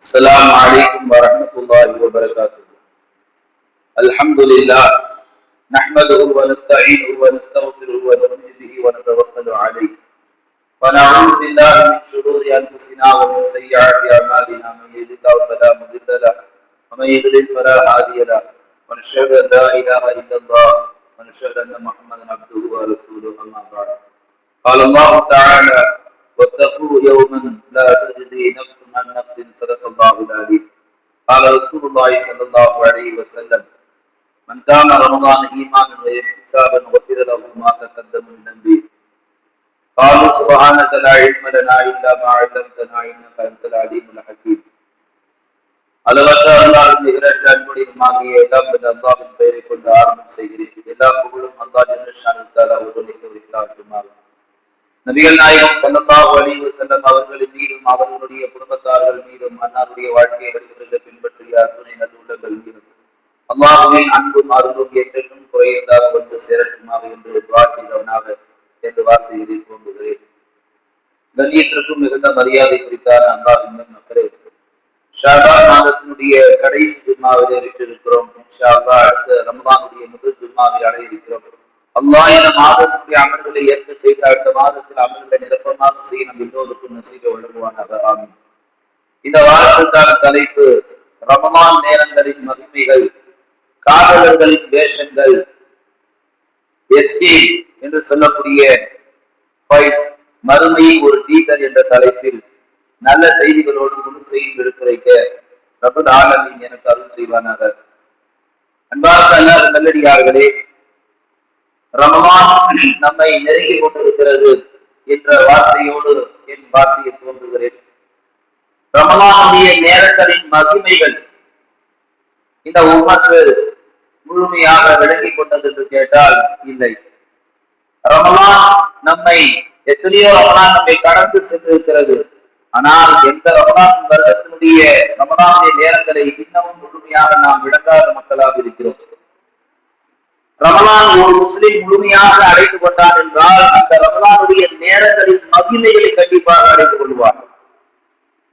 السلام عليكم ورحمة الله وبركاته. الحمد لله نحمده ونستعينه ونستغفره ونؤمن به ونتوكل عليه ونعوذ بالله من شرور أنفسنا ومن سيئات أعمالنا من يهده الله فلا مضل له ومن يضلل فلا هادي له ونشهد أن لا إله إلا الله ونشهد أن محمدا عبده ورسوله أما بعد. قال الله تعالى: واتقوا يوما لا تجزي نفس عن نفس صدق الله العليم. قال رسول الله صلى الله عليه وسلم: من كان رمضان ايمانا واحتسابا غفر له ما تقدم من ذنبه. قالوا سبحانك لا علم لنا الا ما علمتنا انك انت العليم الحكيم. அளவற்ற அல்லாஹ்வின் நிகரற்ற அன்புடையதுமாகிய எல்லாம் வல்ல அல்லாஹ்வின் பெயரைக் கொண்டு ஆரம்பம் செய்கிறேன். எல்லா புகழும் அல்லாஹ் ஜல்ல ஷானுஹு ஒருவனுக்கே உரித்தாகட்டும். நபிகள் நாயகம் ஸல்லல்லாஹு அலைஹி வஸல்லம் அவர்களின் மீதும் அவர்களுடைய குடும்பத்தார்கள் மீதும் அன்னாருடைய வாழ்க்கையை வழிமுறைகளை பின்பற்றிய அத்துணை நல்லுள்ளங்கள் மீதும் அல்லாஹ்வின் அன்பும் அருளும் என்றென்றும் குறையில்லாத வந்து சேரட்டுமாக என்று துஆ செய்தவனாக இந்த வார்த்தையை துவங்குகிறேன். கண்ணியத்திற்கும் மிகுந்த மரியாதை குறித்தான அல்லாஹ்வின் மக்களே, ஷாபான் மாதத்தினுடைய கடைசி ஜும்மாவிலே விட்டிருக்கிறோம். இன்ஷா அல்லாஹ் அடுத்த ரமதானுடைய முதல் ஜும்மாவை அடைய இருக்கிறோம். அல்லாஹ் இந்த மாதத்தினுடைய அமல்களை ஏற்க செய்த அடுத்த மாதத்தில் அமல்களை நிரப்பமாக செய்ய நம் எல்லோருக்கும் நசீபை வழங்குவானாக. ஆமீன். இந்த வாரத்திற்கான தலைப்பு ரமலான் நேரங்களின் மகிமைகள், காதலர்களின் வேஷங்கள், எஸ்கேப் என்று சொல்லக்கூடிய மறுமையின் ஒரு டீசர் என்ற தலைப்பில் நல்ல செய்திகளோடு முழு செய்தி எடுத்துரைக்க ரப்பல் ஆலமீன் எனக்கு அருள் செய்வானாக. அன்பார்ந்த அல்லாஹ் நல்லடியார்களே, ரமலான் நம்மை நெருங்கி கொண்டிருக்கிறது என்ற வார்த்தையோடு என் வார்த்தையை துவங்குகிறேன். ரமலானுடைய நேரங்களின் மகிமைகள் இந்த உம்மத்து முழுமையாக விளங்கி கொண்டது என்று கேட்டால் இல்லை. ரமலான் நம்மை எத்தனையோ ரமலான் நம்மை கடந்து சென்றிருக்கிறது. ஆனால் எந்த ரமலான் வருடத்தினுடைய ரமலானுடைய நேரங்களை இன்னமும் முழுமையாக நாம் விளங்காத மக்களாக இருக்கிறோம். ரமலான் ஒரு முஸ்லிம் முழுமையாக அடைந்து கொண்டான் என்றால் அந்த ரமலானுடைய நேரங்களின் மகிமைகளை கண்டிப்பாக அடைந்து கொள்வார்.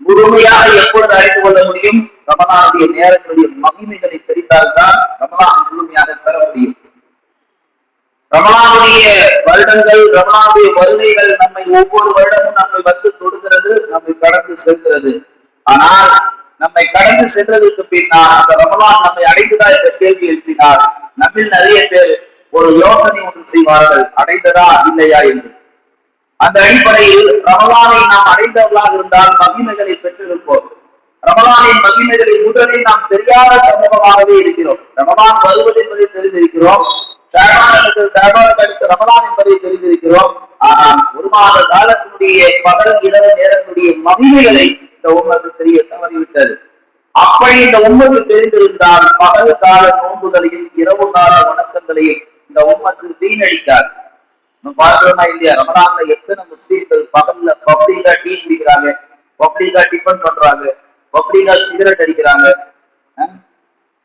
முழுமையாக எப்பொழுது அடைந்து கொள்ள முடியும்? ரமலானுடைய நேரங்களுடைய மகிமைகளை தெரிந்தால்தான் ரமலான் முழுமையாக பெற முடியும். ரமலானுடைய வருடங்கள், ரமலானுடைய வருகைகள் நம்மை ஒவ்வொரு வருடமும் நம்மை வந்து தொடுகிறது, நம்மை கடந்து செல்கிறது. ஆனால் நம்மை கடந்து சென்றதற்கு பின்னால் அந்த ரமலான் நம்மை அடைந்ததா என்ற கேள்வி எழுப்பினார். நம்மில் நிறைய பேர் ஒரு யோசனை ஒன்று செய்வார்கள், அடைந்ததா இல்லையா என்று. அந்த அடிப்படையில் ரமலானை நாம் அடைந்தவர்களாக இருந்தால் மகிமைகளை பெற்றிருப்போம். ரமலானின் மகிமைகளை முதலில் நாம் தெரியாத சமூகமாகவே இருக்கிறோம். ரமலான் வருவது என்பதை தெரிந்திருக்கிறோம், ஷாபானுக்கு அடுத்து ரமலான் என்பதை தெரிந்திருக்கிறோம். ஆனால் ஒரு மாத காலத்தினுடைய பகல் இரவு நேரத்தினுடைய மகிமைகளை இந்த உம்மத்து தெரிய தவறிவிட்டது. அப்படி இந்த உம்மத்து தெரிந்திருந்தால் பகல் கால நோன்புகளையும் இரவு கால வணக்கங்களையும் இந்த உம்மத்து வீணடிக்காது. நம்ம பார்க்கிறோமா இல்லையா? ரமலான்ல எத்தனை முஸ்லீம்கள் பகல்ல பப்ளிகா டீ குடிக்கிறாங்க, பப்ளிகா டிஃபன் பண்றாங்க, பப்ளிகா சிகரெட் அடிக்கிறாங்க.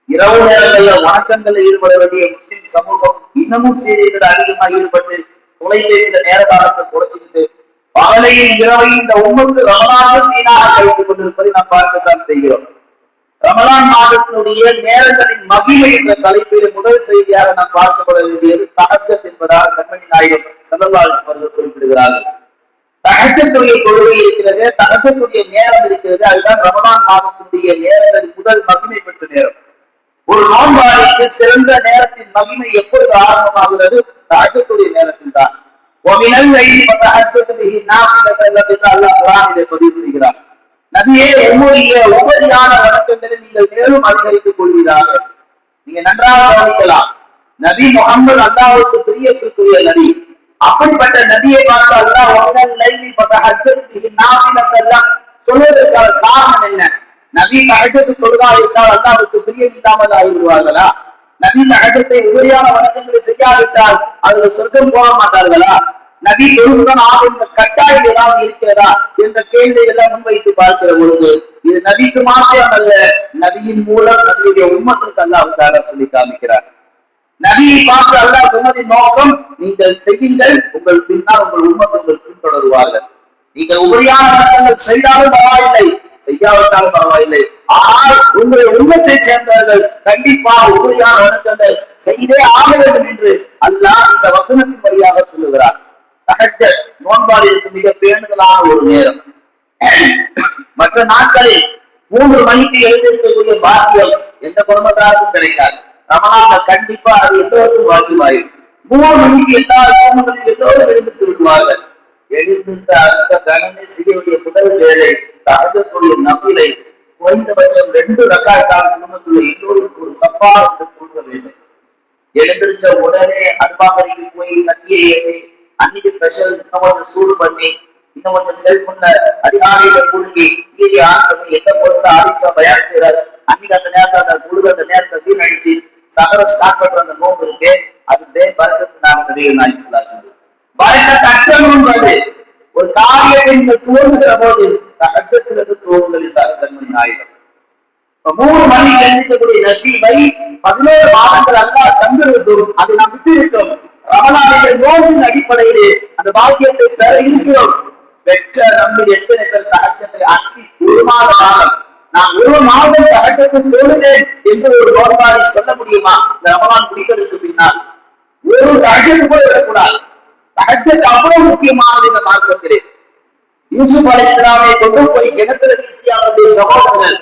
இரவு நேரங்கள்ல வணக்கங்கள்ல ஈடுபட வேண்டிய முஸ்லிம் சமூகம் இன்னமும் சீரியல்கள் அதிகமாக ஈடுபட்டு தொலைபேசியில நேர காலத்தை குறைச்சிக்கிட்டு பகலையும் இரவையும் இந்த உம்மத்து ரமலான் வீணாக கழித்துக் கொண்டிருப்பதை நாம் பார்க்கத்தான் செய்கிறோம். ரமலான் மாதத்தினுடைய நேரங்களின் மகிமை என்ற தலைப்பில் முதல் செய்தியாக நாம் பார்க்கப்பட வேண்டியது தஹஜ்ஜத் என்பதாக கண்மணி நாயகம் ஸல்லல்லாஹு அலைஹி வஸல்லம் குறிப்பிடுகிறார்கள். தஹஜ்ஜத்துடைய கொள்கை இருக்கிறது, தஹஜ்ஜத்துடைய நேரம் இருக்கிறது. அதுதான் ரமலான் மாதத்தினுடைய நேரங்களின் முதல் மகிமை பெற்ற நேரம். ஒரு நோன்பாளிக்கு சிறந்த நேரத்தின் மகிமை எப்பொழுது ஆரம்பமாகிறது? தஹஜ்ஜத்துடைய நேரத்தில் தான். அல்லாஹ் குர்ஆனிலே பதிவு செய்கிறார். நபியே, உங்களுடைய உபரியான வணக்கங்களை நீங்கள் மேலும் அதிகரித்துக் கொள்வீராக. நீங்க நன்றாக கவனிக்கலாம், நபி முஹம்மது அல்லாஹ்வுக்கு பிரியத்திற்குரிய நபி. அப்படிப்பட்ட நபியை பார்த்து அல்லாஹ் சொல்வதற்கான காரணம் என்ன? நபி தஹஜ்ஜத் தொழுதாவிட்டால் அல்லாஹ்வுக்கு பிரியம் இல்லாமல் ஆகிவிடுவார்களா? நபி தஹஜ்ஜத்தை உபரியான வணக்கங்களை செய்யாவிட்டால் அவர்கள் சொர்க்கம் போக மாட்டார்களா? நபி தொழுதுதான் ஆகும் கட்டாயம் ஏதாவது இருக்கிறதா என்ற கேள்வியை எல்லாம் முன்வைத்து பார்க்கிற பொழுது இது நபிக்கு மாத்திரம் அல்ல, நபியின் மூலம் நபியுடைய உம்மத்துக்கு அல்லாஹ் தஆலா சொல்லி காமிக்கிறார். நபியை பார்த்து அல்லாஹ் சொன்னதின் நோக்கம், நீங்கள் செய்யுங்கள், உங்கள் பின்னால் உங்கள் உம்மத்து உங்கள் பின்தொடருவார்கள். நீங்கள் உபரியான வணக்கங்கள் செய்தாலும் பரவாயில்லை, செய்யாவிட்டாலும் பரவாயில்லை. ஆனால் உங்களுடைய உண்மத்தை சேர்ந்தவர்கள் கண்டிப்பா உறுதியான வணக்கங்கள் செய்தே ஆக வேண்டும் என்று அல்லாஹ் இந்த வசனத்தின் வழியாக சொல்லுகிறார். தஹஜ்ஜத் நோன்பாளிகளுக்கு மிக பேணுதலான ஒரு நேரம். மற்ற நாட்களில் 3 மணிக்கு எழுந்திருக்கக்கூடிய பாக்கியம் எந்த குடும்பத்தாருக்கும் கிடைக்காது. ரமலான்ல கண்டிப்பா அது எல்லோருக்கும் பாக்கியமாயிடும். 3 மணிக்கு எல்லா குடும்பங்களிலும் எல்லோரும் எழுந்திருத்து விடுவார்கள். எழுந்திருந்த அடுத்த கணமே செய்ய வேண்டிய முதல் வேலை தஹஜ்ஜத்துடைய நஃபிலை குறைந்தபட்சம் 2 ரக்காத்தாக குடும்பத்துள்ள எல்லோருக்கும் ஒரு சஃபா என்று கொடுக்க வேண்டும். எழுந்திருச்ச உடனே அடுப்பாங்கரைக்கு போய் சட்டியை ஏற்றி அன்னைக்கு ஸ்பெஷல் இன்னும் கொஞ்சம் சூடு பண்ணி இன்னும் கொஞ்சம் செல்போன்ல அதிகாரிகளை மூழ்கி டிவி ஆன் பண்ணி எந்த பொருசா ஆரிச்சா பயன் செய்யறாரு. அன்னைக்கு அந்த நேரத்தை அந்த முழுக அந்த நேரத்தை வீணடிச்சு சகர ஸ்டார்ட் பண்ற அந்த நோம்பு இருக்கு. அது பறக்கத்தினால நிறைய நாய் சொல்லாது. பறக்கத்தை அச்சம்ன்றது ஒரு காரியத்தை நீங்க தோன்றுகிற போது தகச்சத்திலிருந்து தோன்றுதல் என்றார் கண்மணி நாயகம். 3 மணிக்கு எழுந்திருக்கக்கூடிய நசீபை 11 மாதங்கள் அல்லாஹ் தந்திருந்தோம். அதை நாம் விட்டு விட்டோம். ரமலானுடைய நோம்பின் அடிப்படையிலே அந்த பாக்கியத்தை பெற இருக்கிறோம். பெற்ற நம்முடைய எத்தனை பேர் தகச்சத்தை அட்லீஸ்ட் 1 மாத காலம் நான் 1 மாதம் தகச்சத்தை தொழுதேன் என்று ஒரு நோன்பாளி சொல்ல முடியுமா? இந்த ரமலான் முடிப்பதற்கு பின்னால் ஒரு தகச்சத்து கூட விடக்கூடாது. தகச்சத்து அவ்வளவு முக்கியமானது இந்த மார்க்கத்திலே. யூசுப் அலைஹிஸ்ஸலாமை கொண்டு போய் கிணத்துல வீசிய அவருடைய சகோதரர்கள்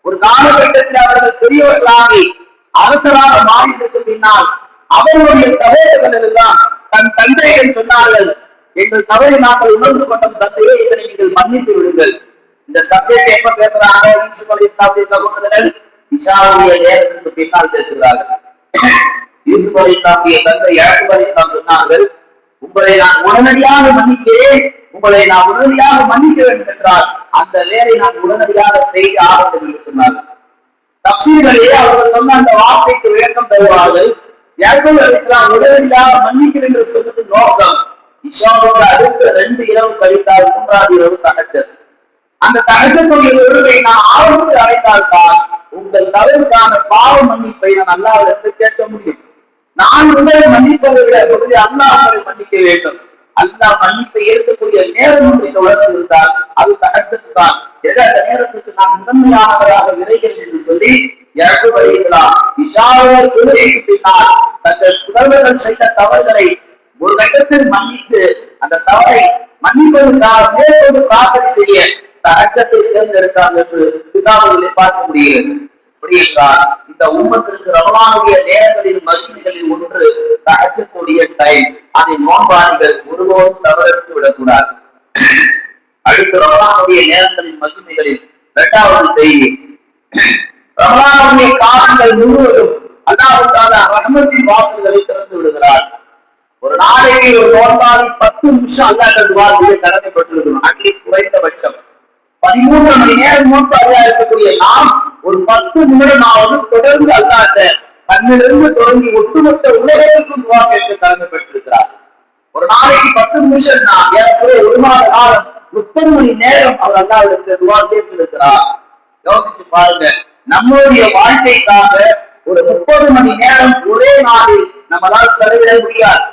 ஒரு காலகட்டத்தில் அவர்கள் பெரியவர்களாகி அரசராக மாறியதற்கு பின்னால் அவர்களுடைய சகோதரர்கள் எல்லாம் தன் தந்தைகள் சொன்னார்கள், எங்கள் தவறை நாங்கள் உணர்ந்து கொண்டோம் தந்தையே, இதனை நீங்கள் மன்னித்து விடுங்கள். இந்த சப்ஜெக்ட் எப்ப பேசுறாங்க? யூசுப் அலைஹிஸ்ஸலாமுடைய சகோதரர்கள் இஷாவுடைய நேரத்துக்கு பின்னால் பேசுகிறார்கள். யூசுப் அலைஹிஸ்ஸலாமுடைய தந்தை யாக்கூப் அலைஹிஸ்ஸலாம் சொன்னார்கள், உங்களை நான் உடனடியாக மன்னிக்கிறேன், உங்களை நான் உடனடியாக மன்னிக்க வேண்டும் என்றால் அந்த வேலை நான் உடனடியாக செய்ய ஆரம்பம் என்று சொன்னார்கள். தப்சீர்களிலே அவர்கள் சொன்ன அந்த வார்த்தைக்கு விளக்கம் தருவார்கள். யாக்கூப் அலைஹிஸ்ஸலாம் உடனடியாக மன்னிக்கிறேன் என்று சொன்னது நோக்கம் இஷாவுக்கு அடுத்த 2 இரவு கழித்தால் 3வது இரவு தஹஜ்ஜத். அந்த தஹஜ்ஜத்துடைய ஒருவை நான் ஆரம்பத்தில் அடைந்தால்தான் உங்கள் தவறுக்கான பாவ மன்னிப்பை நான் அல்லாஹ்விடத்தில் கேட்க முடியும். நான் உங்களை மன்னிப்பதை விட பொழுது அல்லாஹ் உங்களை மன்னிக்க வேண்டும். அல்லாஹ் மன்னிப்பை ஏற்கக்கூடிய நேரம் ஒன்றை உணர்ந்து இருந்தால் அது தஹஜ்ஜத் தான். அந்த நேரத்துக்கு நான் முதன்மையானவராக விரைகிறேன் என்று சொல்லி யாக்கூப் அலைஹிஸ்ஸலாம் இஷாவை தொழுகைக்கு பின்னால் தங்கள் புதல்வர்கள் செய்த தவறுகளை ஒரு கட்டத்தில் மன்னித்து அந்த தவறை மன்னிப்பதற்காக மேற்கொண்டு பிரார்த்தனை செய்ய தஹஜ்ஜத்தை தேர்ந்தெடுத்தார் என்று கிதாபுகளை பார்க்க முடிகிறது. அப்படி என்றால் இந்த உம்மத்திற்கு ரமலானுடைய நேரங்களில் மகிமைகளில் ஒன்று தஹஜ்ஜத்துடைய டைம். அதை நோன்பாளிகள் ஒருபோதும் தவறவிட்டு விடக்கூடாது. அடுத்த ரமலானுடைய நேரங்களின் மகிமைகளில் 2வது செய்தி, ரமலானுடைய காலங்கள் முழுவதும் அல்லாஹ் தஆலா ரஹ்மத்தின் வாசல்களை திறந்து விடுகிறார். ஒரு நாளைக்கு ஒரு நோன்பாளி 10 நிமிஷம் அல்லாஹ்விடம் துஆ செய்ய கடமைப்பட்டிருக்கணும். அட்லீஸ்ட் குறைந்தபட்சம் 13 மணி நேரம் நோன்பாளியா இருக்கக்கூடிய நாம் ஒரு 10 நிமிடமாவது தொடர்ந்து அல்லாஹ்விடம் தன்னிலிருந்து தொடங்கி ஒட்டுமொத்த உலகத்திற்கும் துஆ கேட்க கடமைப்பட்டிருக்கிறார். ஒரு நாளைக்கு 10 நிமிஷம் நான் ஏறக்குறைய 1 மாத காலம் 30 மணி நேரம் அவர் அல்லாஹ்விடத்தில் துஆ கேட்டிருக்கிறார். யோசிச்சு பாருங்க, நம்மளுடைய வாழ்க்கைக்காக ஒரு 30 மணி நேரம் ஒரே நாளில் நம்மளால் செலவிட முடியாது.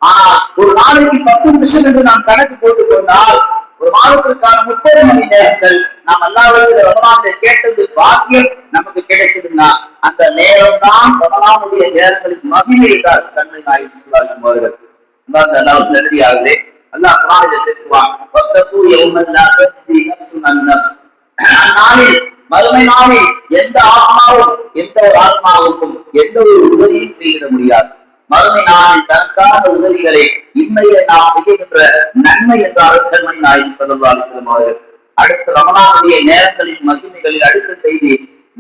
ஆனால் ஒரு நாளைக்கு 10 நிமிஷம் என்று நாம் கணக்கு போட்டுக் கொண்டால் ஒரு மாதத்திற்கான 30 மணி நேரங்கள் நாம் அல்லாஹ்விடத்தில் ரமலானை கேட்டது பாக்கியம் நமக்கு கிடைக்குதுன்னா அந்த நேரம் தான் ரமலானுடைய நேரங்களின் மகிமை என்றார் கண்மணி நாயகம் ஸல்லல்லாஹு அலைஹி வஸல்லம். அந்த அல்லாஹ் நல்லடியார்களே, அல்லாஹ் குர்ஆனிலே பேசுவான், வத்தகு யௌமன் லா தஜ்ஸி நஃப்ஸுன் அன் நஃப்ஸ். நாளில் மறுமை நாளில் எந்த ஆத்மாவும் எந்த ஒரு ஆத்மாவுக்கும் எந்த ஒரு உதவியும் செய்திட முடியாது. மறுமை நாளில் தனக்கான உதவிகளை இன்மையில நாம் செய்கின்ற நன்மை என்றால் கண்மணி நாயகம் ஸல்லல்லாஹு அலைஹி வஸல்லம் அவர்கள். அடுத்த ரமலானுடைய நேரங்களின் மகிமைகளில் அடுத்த செய்தி,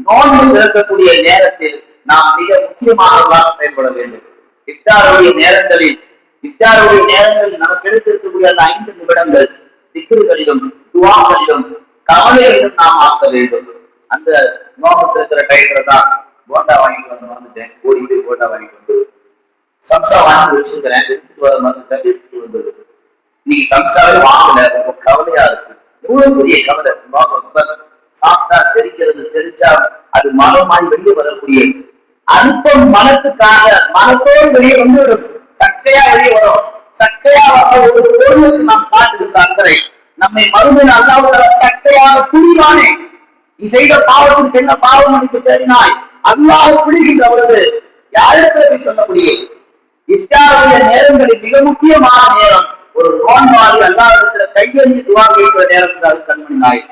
நோன்பு திறக்கக்கூடிய நேரத்தில் நாம் மிக முக்கியமானவர்களாக செயல்பட வேண்டும். இஃப்தாருடைய நேரங்களில் நமக்கு எடுத்திருக்கக்கூடிய அந்த 5 நிமிடங்கள் திக்ருகளிலும் துஆகளிலும் கவலைகளிலும் நாம் ஆக்க வேண்டும். அந்த நோன்பு திறக்கிற டைத்துல தான் போண்டா வாங்கிட்டு வந்து மறந்துட்டேன், ஓடி போய் போண்டா வாங்கிட்டு வந்து சம்சா வாங்கி வச்சுக்கிறேன், எடுத்துட்டு வர மறந்துட்டேன், எடுத்துட்டு வந்தது. நீங்க சம்சாவே வாங்கல, ரொம்ப கவலையா இருக்கு. எவ்வளவு பெரிய கவலை! சாப்பிட்டா செரிக்கிறது, செரிச்சா அது மனமாய் வெளியே வரக்கூடிய அனுப்பம் மனத்துக்காக மனத்தோடு வெளியே வந்துவிடும். சக்கையா வெளியே வரும். சக்கையா வர ஒரு பொருளுக்கு நாம் காட்டுகின்ற அக்கறை நம்மை மறுமையில் அல்லாஹ் சக்கையாக புரிவானே நீ செய்த பாவத்துக்கு என்ன பாவம் மன்னிப்பு தேடினாய், அல்லாஹ் பிடிக்கின்ற பொழுது யாரிடத்தில் சொல்ல முடியும்? இஃப்தாருடைய நேரங்களில் மிக முக்கியமான நேரம் ஒரு நோன்பாளி அல்லாஹ்விடத்தில் கையெழுந்தி துஆ கேட்கிற நேரம் என்றால் கண்மணி நாய்.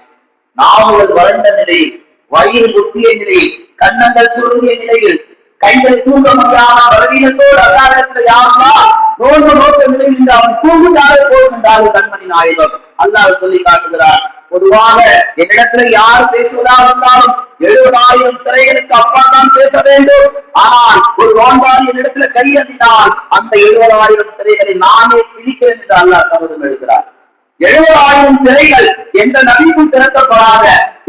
நாவுகள் வறண்ட நிலையில், வயிறு முட்டிய நிலையில், கன்னங்கள் சுருங்கிய நிலையில், கைகளை தூங்க முடியாம பலவீனத்தோடு அல்லாஹ்விடத்தில் யா அல்லாஹ் நோன்பு நோக்க நிலையில் இந்த அவன் தூங்குதாலே போதும் என்றாலும் கண்மணி நாயகம் அல்லாஹ் சொல்லி காட்டுகிறார். பொதுவாக என்னிடத்துல யார் பேசுவதாக இருந்தாலும் 70,000 திரைகளுக்கு அப்பா தான் பேச வேண்டும். ஆனால் ஒரு நோன்பாளி என்னிடத்துல கையெழுத்தினால் அந்த 70,000 திரைகளை நானே பிடிக்கிறேன் என்று அல்லாஹ் சபதம் எடுக்கிறார். 70,000 திரைகள் எந்த நபிக்கும் திறக்கப்படாத,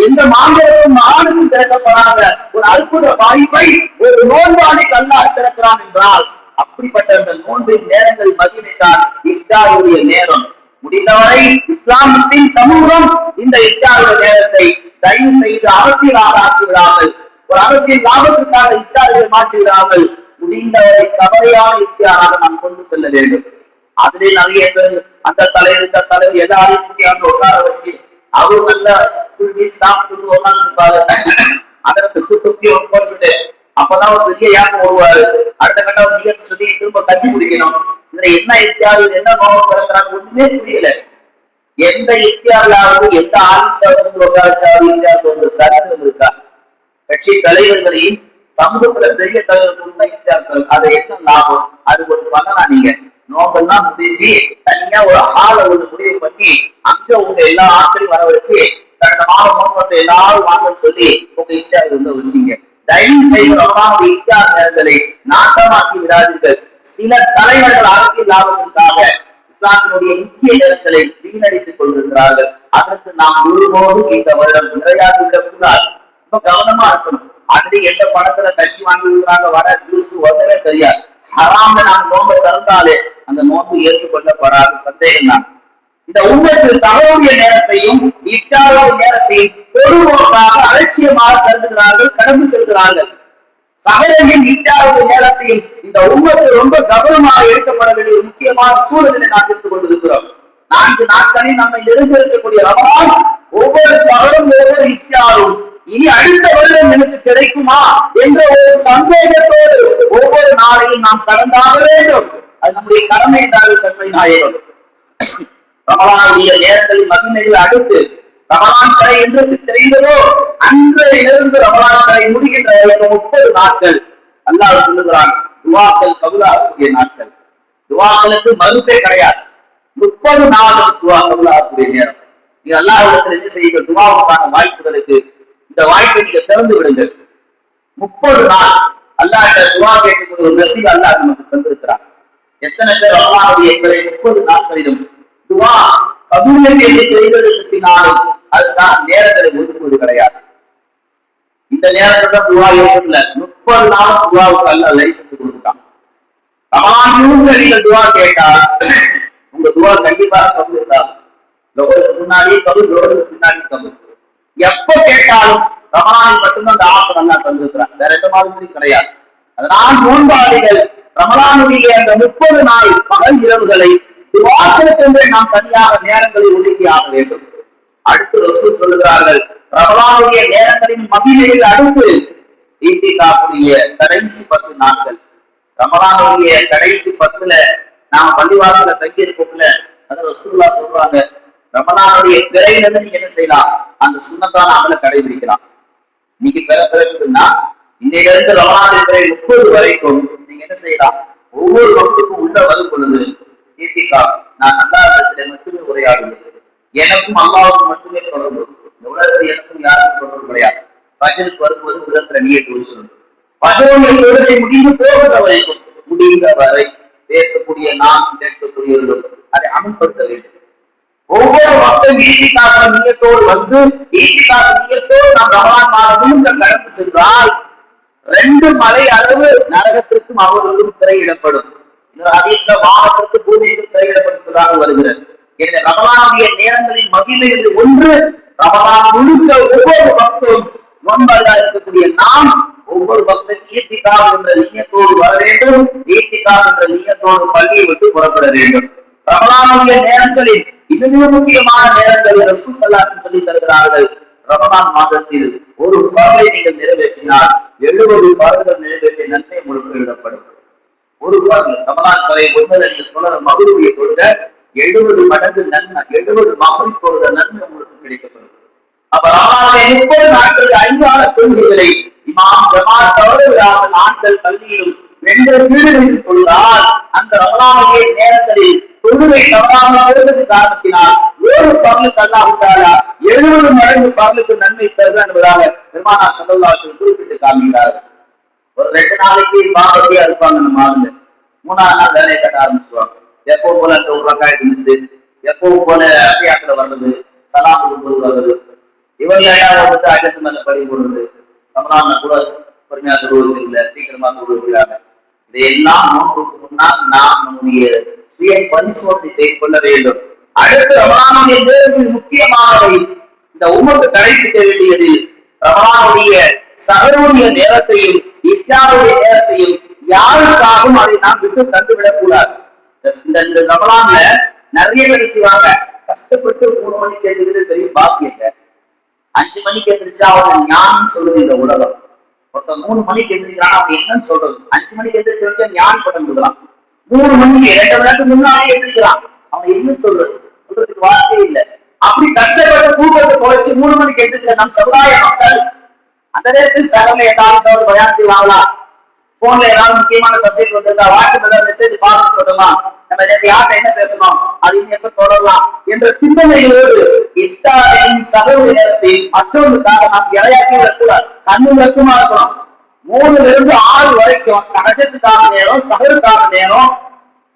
எந்த மாநிலத்தும் மகானுக்கும் திறக்கப்படாத ஒரு அற்புத வாய்ப்பை ஒரு நோன்பாளிக்கு அல்லாஹ் திறக்கிறான் என்றால் அப்படிப்பட்ட அந்த நோன்பின் நேரங்கள் மகிமைத்தான் இஃப்தாருடைய நேரம். முடிந்தவரை இஸ்லாம் முஸ்லிம் சமூகம் இந்த இஃப்தாருடைய நேரத்தை தயவு செய்து அரசியலாக ஆக்கிவிடாமல், ஒரு அரசியல் லாபத்திற்காக இஃப்தாரை மாற்றி விடாமல் முடிந்தவரை கவலையான இஃப்தாராக நாம் கொண்டு செல்ல வேண்டும். அதுல நிறைய பேர் அந்த தலைவர் இந்த தலைவர் எல்லாரும் உட்கார வச்சு அவரு நல்ல சாப்பிட்டு உட்காந்துருப்பாரு. அதற்கு துப்பி போட்டுட்டு அப்பதான் ஒரு பெரிய யாரும் ஓடுவாரு. அடுத்த கட்ட ஒரு நிகழ்ச்சி சொல்லி திரும்ப கட்சி குடிக்கணும். இதுல என்ன இத்தியாவது என்ன நோக்கம் திறக்கிறாங்க ஒண்ணுமே புரியல. எந்த இத்தியாவது எந்த ஆளுநர் உட்கார சரித்திரம் இருக்கா? கட்சி தலைவர்களையும் சமூகத்துல பெரிய தலைவர்கள் இத்தியார்கள் அதை என்ன லாபம்? அது ஒரு பண்ணலாம். நீங்க நோக்கெல்லாம் முடிஞ்சு தனியா ஒரு ஆளை ஒண்ணு முடிவு பண்ணி அங்க உங்க எல்லா ஆட்களையும் வர வச்சு கடந்த மாதம் நோக்கத்தை எல்லாரும் வாங்கன்னு சொல்லி உங்க இத்தியாவது வந்து வச்சீங்க. தயவு செய்வதற்கான இத்தியாத நேரங்களை நாசமாக்கி விடாதீர்கள். சில தலைவர்கள் அரசியல் லாபத்திற்காக இஸ்லாத்தினுடைய முக்கிய நேரங்களை வீணடித்துக் கொண்டிருக்கிறார்கள். அதற்கு நாம் ஒருபோதும் இந்த வருடம் நிறையாகி விடக்கூடாது. ரொம்ப கவனமா இருக்கணும். அதுல எந்த பணத்துல கட்சி வாங்கி இருக்கிறாங்க வர ஜூஸ் ஒன்றுமே தெரியாது. ஹராம நாம் நோன்பை திறந்தாலே அந்த நோன்பு ஏற்றுக்கொள்ளப்படாத சந்தேகம் தான். இந்த உண்மைக்கு சகோடைய நேரத்தையும் இஃப்தாருடைய நேரத்தையும் பொதுவாக அலட்சியமாக கருதுகிறார்கள், கடந்து செல்கிறார்கள். சகோதரின் இஃப்தாருடைய நேரத்தையும் இந்த உண்மைக்கு ரொம்ப கவனமாக எடுக்கப்பட வேண்டிய ஒரு முக்கியமான சூழலை நாம் இருந்து கொண்டிருக்கிறோம். 4 நாட்களில் நம்ம இருந்து இருக்கக்கூடிய ரமலான் ஒவ்வொரு சகரும் ஒவ்வொரு இஃப்தாரும் இனி அடுத்த வருடம் எனக்கு கிடைக்குமா என்ற ஒரு சந்தேகத்தோடு ஒவ்வொரு நாளையும் நாம் கடந்தாக வேண்டும். அது நம்முடைய கடமை என்றால் கண்மை நாயகம். ரமலானுடைய நேரங்களில் மகிமைகள் அடுத்து ரமலான் கரை என்று தெரிந்ததோ அன்றையிலிருந்து ரமலான் கரை முடிகின்ற 30 நாட்கள் அல்லாஹ் சொல்லுகிறான் துவாக்கள் கபூலாகக்கூடிய நாட்கள். துவாக்களுக்கு மறுப்பே கிடையாது. 30 நாளும் துவா கபூலாகக்கூடிய நேரம். இது அல்லாஹ்விடத்தில் என்ன செய்யுங்க, துவாவுக்கான வாய்ப்புகளுக்கு இந்த வாய்ப்பை நீங்க திறந்து விடுங்கள். 30 நாள் அல்லாஹ் துவா கேட்கக்கூடிய ஒரு நசீப் அல்லாஹ் நமக்கு தந்திருக்கிறார். எத்தனை பேர் ரமலானுடைய 30 நாட்களிலும் துவா கபூல் என்று தெரிந்ததற்கு பின்னாலும் அதுதான் நேரங்களை ஒதுக்குவது கிடையாது. இந்த நேரத்துல துவா இல்ல 30 நாள் துவாவுக்கு அல்லாஹ் லைசன்ஸ் கொடுத்துட்டான். ரமலான் நீங்கள் துவா கேட்டா உங்க துவா கண்டிப்பாக கபூல் தான். லோகத்துக்கு முன்னாடி கபூல், லோகத்துக்கு பின்னாடி கபூல். எப்ப கேட்டாலும் ரமலானில் மட்டும்தான் அந்த ஆஃபர் நல்லா தந்திருக்கிறான். வேற எந்த மாதிரியும் கிடையாது. அதனால் நோன்பாளிகள் ரமலானுடைய அந்த 30 நாள் பகல் இரவுகளை துவாக்களுக்கென்றே நாம் தனியாக நேரங்களை ஒதுக்கி ஆக வேண்டும். அடுத்து ரசூல் சொல்லுகிறார்கள் ரமலானுடைய நேரங்களின் மகிமையில் அடுத்து ஈத்திகாஃபுடைய கடைசி 10 நாட்கள். ரமலானுடைய கடைசி 10ல நாம் பள்ளிவாசல தங்கி இருக்கோம்ல, அது ரசூலுல்லாஹ் சொல்றாங்க ரமலானுடைய பிறையிலிருந்து நீங்க என்ன செய்யலாம், அந்த சுன்னத்தான அமலை கடைபிடிக்கலாம். இன்னைக்கு பிறகுன்னா இன்னையில இருந்து ரமலானுடைய பிறை 30 வரைக்கும் நீங்க என்ன செய்யலாம், ஒவ்வொரு வகுப்புக்கும் உள்ள வரும் பொழுது ஈத்திகாஃப் நான் அல்லாஹ்விடத்திலே மட்டுமே உரையாடுவேன், எனக்கும் அல்லாஹ்வுக்கும் மட்டுமே தொடர்பு, இந்த உலகத்தில் எனக்கும் யாருக்கும் தொடர்பு கிடையாது. ஃபஜ்ருக்கு வரும்போது உலகத்துல நீயத்து சொல்லணும். ஃபஜ்ருடைய தொழுகை முடிந்து போகிற வரைக்கும் முடிந்த வரை பேசக்கூடிய நாம் கேட்கக்கூடியவர்களும் அதை அமல்படுத்த வேண்டும். ஒவ்வொரு மக்கள் ஈத்திகாஃப் நியத்தோடு வந்து ஈத்திகாஃப் நியத்தோடு நாம் ரமலான் மாதமும் கடந்து சென்றால் 2 மலை அளவு நரகத்திற்கும் அவர்களும் திரையிடப்படும். அதிக வானத்திற்கு பூமிக்கு திரையிடப்படுவதாக வருகிறது. இந்த ரமலானுடைய நேரங்களின் மகிமைகளில் ஒன்று ரமலான் முழுக்க ஒவ்வொரு பக்தரும் நோன்பாக இருக்கக்கூடிய நாம் ஒவ்வொரு பக்தரும் ஈத்திகாஃப் என்ற நியத்தோடு வர வேண்டும். ஈத்திகாஃப் என்ற நியத்தோடு பள்ளியை விட்டு புறப்பட வேண்டும். ரமலானுடைய நேரங்களில் இது மிக முக்கியமான நேரங்களில் ரசூல் ஸல்லல்லாஹு அலைஹி வஸல்லம் சொல்லி தருகிறார்கள். ரமலான் மாதத்தில் ஒரு ஃபர்லை நீங்கள் நிறைவேற்றினால் 70 ஃபர்ல்கள் நிறைவேற்றிய நன்மை உங்களுக்கு எழுதப்படும். ஒரு ஃபர்ல் ரமலான் வரை ஒன்பது நீங்கள் தொடர மகரிபை தொழுக 70 மடங்கு நன்மை, 70 மகரிப் தொழுத நன்மை உங்களுக்கு கிடைக்கப்படும். அப்ப ரமலானை 30 நாட்களுக்கு 5 ஆன தொழுகைகளை இமாம் ஜமாத் தவற விடாமல் ஆண்கள் பள்ளியிலும் பெண்கள் வீடுகளில் தொழுதால் அந்த ரமலானுடைய நேரங்களில் தொழுகை தவறாமல் தொழுவது காரணத்தினால் ஒரு ஃபர்லுக்கு அல்லாஹ் தஆலா 70 மடங்கு ஃபர்லுக்கு நன்மை தருகிறார் என்பதாக பெருமானார் ஸல்லல்லாஹு அலைஹி வஸல்லம் குறிப்பிட்டு காண்கிறார்கள். ஒரு 2 நாளைக்கு பாவத்தையா இருப்பாங்க நம்ம ஆளுங்க, 3ஆவது நாள் வேலையை கட்ட ஆரம்பிச்சுவாங்க. எப்பவும் போல அந்த ஒரு ரக்காயத்து மிஸ், எப்பவும் போல அத்தியாயத்துல வர்றது, சலாம் கொடுப்பது வர்றது, இவங்க வந்துட்டு அஜத்து மேல படி போடுறது, ரமலான்ல கூட பொறுமையா தொழுவது இல்லை, சீக்கிரமா தொழுகிறாங்க. இதையெல்லாம் நோக்குக்கு முன்னால் நாம் நம்முடைய சுய பரிசோதனை செய்து கொள்ள வேண்டும். அடுத்து ரமலானுடைய நேரத்தில் முக்கியமானவை இந்த உம்மத்து கடைபிடிக்க வேண்டியது ரமலானுடைய சகருடைய நேரத்தையும் இஃப்தாருடைய நேரத்தையும் யாருக்காகவும் அதை நாம் விட்டு தந்து விடக்கூடாது. இந்த ரமலான்ல நிறைய பேர் செய்வாங்க, கஷ்டப்பட்டு 3 மணிக்கு எந்திரிக்கிறது பெரிய பாக்கியங்க. 5 மணிக்கு எந்திரிச்சா அவங்க ஞானம் சொல்றது இந்த உலகம். ஒருத்தர் 3 மணிக்கு எந்திரிக்கிறான், அவங்க என்னன்னு சொல்றது? 5 மணிக்கு எந்திரிச்சவங்க ஞானம் படம் கொடுக்கலாம். 3 மணிக்கு 2 மணி நேரத்துக்கு முன்னாடி எந்திரிக்கிறான், அவன் என்ன சொல்றது? சொல்றதுக்கு வார்த்தை இல்லை. அப்படி கஷ்டப்பட்டு தூக்கத்தை குறைச்சு 3 மணிக்கு எந்திரிச்ச நம் சமுதாய மக்கள் அந்த நேரத்தில் சகல ஏதாவது பயான் செய்வாங்களா? போன்ல ஏதாவது முக்கியமான சப்ஜெக்ட் வந்திருக்கா, வாட்ஸ்அப் ஏதாவது மெசேஜ் பார்த்துட்டு வந்தோமா, நம்ம யார்கிட்ட என்ன பேசணும், அது எப்ப தொடரலாம் என்ற சிந்தனைகளோடு இஃப்தாரையும் சகருடைய நேரத்தையும் மற்றவர்களுக்காக நாம் இரையாக்கி விடக்கூடாது. கண்ணு விளக்கமா இருக்கணும். 3ல இருந்து 6 வரைக்கும் தஹஜ்ஜுக்கான நேரம், சஹருக்கான நேரம்,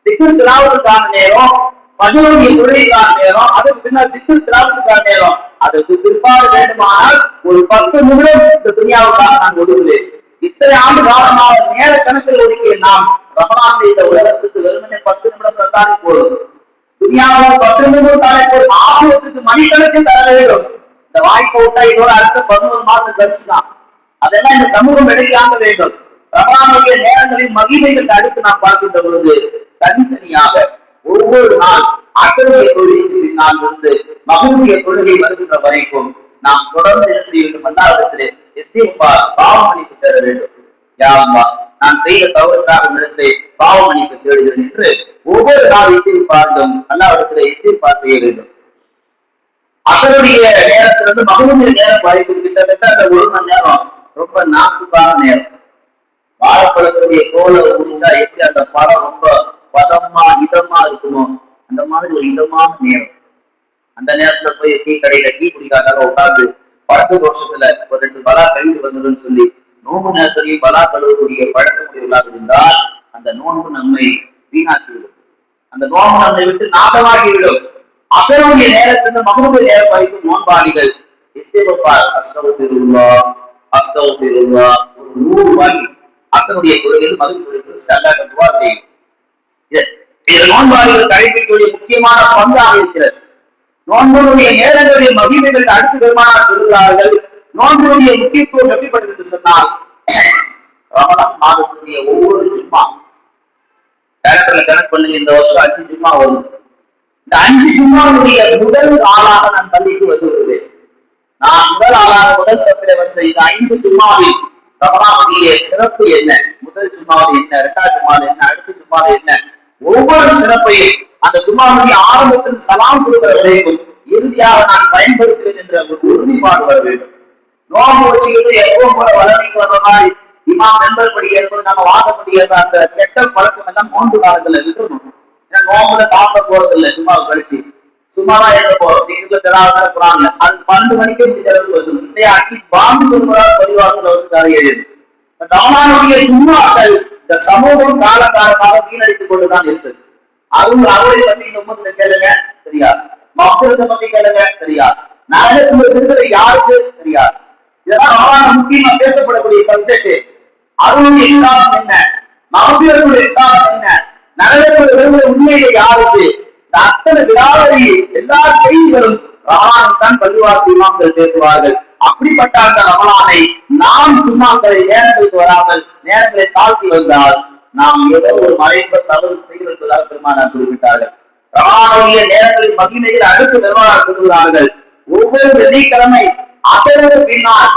திக்ர் திலாவத்துக்கான நேரம், ஃபஜ்ருடைய தொழுகைக்கான நேரம், அதுக்கு பின்னர் திக்ர் திலாவத்துக்கான நேரம். அதுக்கு பிற்பாடு வேண்டுமானால் ஒரு 10 நிமிடம் இந்த துனியாவுக்காக நான் ஒதுக்குவேன். இத்தனை ஆண்டு காலமாக நேர கணக்கில் ஒதுக்கிய நாம் ரமலான் இந்த உலகத்துக்கு வெறுமனே 10 நிமிடம் தானே போடும். துனியாவில் 10 நிமிடம் தானே போடும். ஆலயத்துக்கு மணிக்கணக்கில் தர வேண்டும். இந்த வாய்ப்பு விட்டா இதோட அடுத்த 11 மாசம் கழிச்சுதான். அதெல்லாம் இந்த சமூகம் எடுக்காம வேண்டும். ரமலானுடைய நேரங்களின் மகிமைகள் அடுத்து நாம் பார்க்கின்ற பொழுது தனித்தனியாக ஒவ்வொரு நாள் அசருடைய தொழுகைக்கு பின்னால் இருந்து மகனுடைய தொழுகை வருகின்ற வரைக்கும் நாம் தொடர்ந்து என்ன செய்ய வேண்டும்? அல்லாஹ்விடத்திலே இஸ்திக்பார், பாவ மன்னிப்பு தேட வேண்டும். யா அல்லாஹ், நான் செய்த தவறுக்காக இடத்திலே பாவ மன்னிப்பு தேடுகிறேன் என்று ஒவ்வொரு நாள் இஸ்திக்பாரிலும் அல்லாஹ்விடத்திலே இஸ்திக்பார் செய்ய வேண்டும். அசருடைய நேரத்திலிருந்து மகனுடைய நேரம் வரைக்கும் கிட்டத்தட்ட அந்த 1 மணி நேரம் ரொம்ப நாசுக்கான நேரம். வாழைப்பழத்துடைய தோலை உரிச்சா எப்படி அந்த பழம் ரொம்ப பதமா இதமா இருக்குமோ அந்த மாதிரி ஒரு இதமான நேரம். அந்த நேரத்துல போய் டீ கடையில டீ குடிக்காட்டாக உட்கார்ந்து பழக்க தோஷத்துல ஒரு 2 பலா கழிந்து வந்துடும் சொல்லி நோன்பு நேரத்திலேயே பலா கழுவக்கூடிய பழக்கமுடையவர்களாக இருந்தால் அந்த நோன்பு நம்மை வீணாக்கிவிடும். அந்த நோன்பு நம்மை விட்டு நாசமாகிவிடும். அசருடைய நேரத்திலிருந்து மகனுடைய நேரம் வரைக்கும் நோன்பாளிகள் இஸ்திக்பார், அஸ்தக்ஃபிருல்லாஹ் அஸ்தக்ஃபிருல்லாஹ் 100 வாங்கி அசருடைய தொழுகையில் மகன் தொழுகையில் அல்லாஹ்விடம் துஆ செய்யும். இது நோன்பாளிகள் கடைபிடிக்கக்கூடிய முக்கியமான பங்காக இருக்கிறது. நோன்புடைய நேரங்களுடைய மகிமைகள் அடுத்து பெருமானார் சொல்கிறார்கள். நோன்புடைய முக்கியத்துவம் எப்படிப்பட்டது என்று சொன்னால், ரமலான் மாதத்துடைய ஒவ்வொரு ஜும்மா கணக்கு பண்ணுங்க, இந்த வருஷம் 5 ஜும்மா வரும். இந்த 5 ஜும்மாவுடைய முதல் ஆளாக நான் பள்ளிக்கு வந்து விடுவேன். நான் முதல் ஆளாக முதல் சப்பில வந்த இந்த 5 ஜும்மாவில் ரமலானுடைய சிறப்பு என்ன, முதல் ஜும்மாவில் என்ன, 2வது ஜும்மாவில் என்ன, அடுத்த ஜும்மாவில் என்ன, ஒவ்வொரு சிறப்பையும் அந்த ஜும்மாவுடைய ஆரம்பத்தில் சலாம் கொடுக்கிற வரைக்கும் இறுதியாக நான் பயன்படுத்துவேன் என்ற ஒரு உறுதிப்பாடு வர வேண்டும். நோம்பு வச்சுக்கிட்டு எப்பவும் போல வளமைக்கு வர்ற மாதிரி இமாம் மெம்பர் படி ஏற்பது, நம்ம வாசப்படி ஏற்ப அந்த கெட்ட பழக்கம் எல்லாம் நோன்பு காலத்துல விட்டுணும். ஏன்னா நோம்புல சாப்பிட போறது இல்லை, சும்மா கழிச்சு சும்மாதான் இருக்க போறோம். நீங்க தெராவது குரான்ல அது 12 மணிக்கே முடிஞ்சளவுக்கு வருது இல்லையா? அட்லீஸ்ட் பாம்பு சொல்றாரு பரிவாசல வந்து கரையேறியது. ரமலானுடைய ஜும்மாக்கள் இந்த சமூகம் காலகாலமாக வீணடித்துக் கொண்டுதான் இருக்குது. அவங்க அவரை பற்றி இந்த உம்மத்துல கேளுங்க, தெரியாது. மக்களை பத்தி கேளுங்க, தெரியாது. நரகத்துடைய விடுதலை யாருக்கு தெரியாது. இதெல்லாம் ரமலான் முக்கியமா பேசப்படக்கூடிய சப்ஜெக்ட். அவருடைய விசாரம் என்ன, மகசூலுடைய விசாரம் என்ன, நரகத்துடைய விடுதலை உண்மையிலே யாருக்கு, அத்தனை விடாவரி எல்லா செய்திகளும் ரமலான் தான் பள்ளிவாசல் இமாம்கள் பேசுவார்கள். அப்படிப்பட்ட அந்த ரமலானை நாம் சும்மாக்களை நேரங்களுக்கு வராமல் நேரங்களை தாழ்த்தி வந்தால் நாம் ஏதோ ஒரு மறைந்த தவறு செய்து என்பதாக பெருமானார் குறிப்பிட்டார்கள். ரமலானுடைய நேரங்களில் மகிமைகள் அடுத்து பெருமானார் சொல்கிறார்கள். ஒவ்வொரு வெள்ளிக்கிழமை அசருக்கு பின்னால்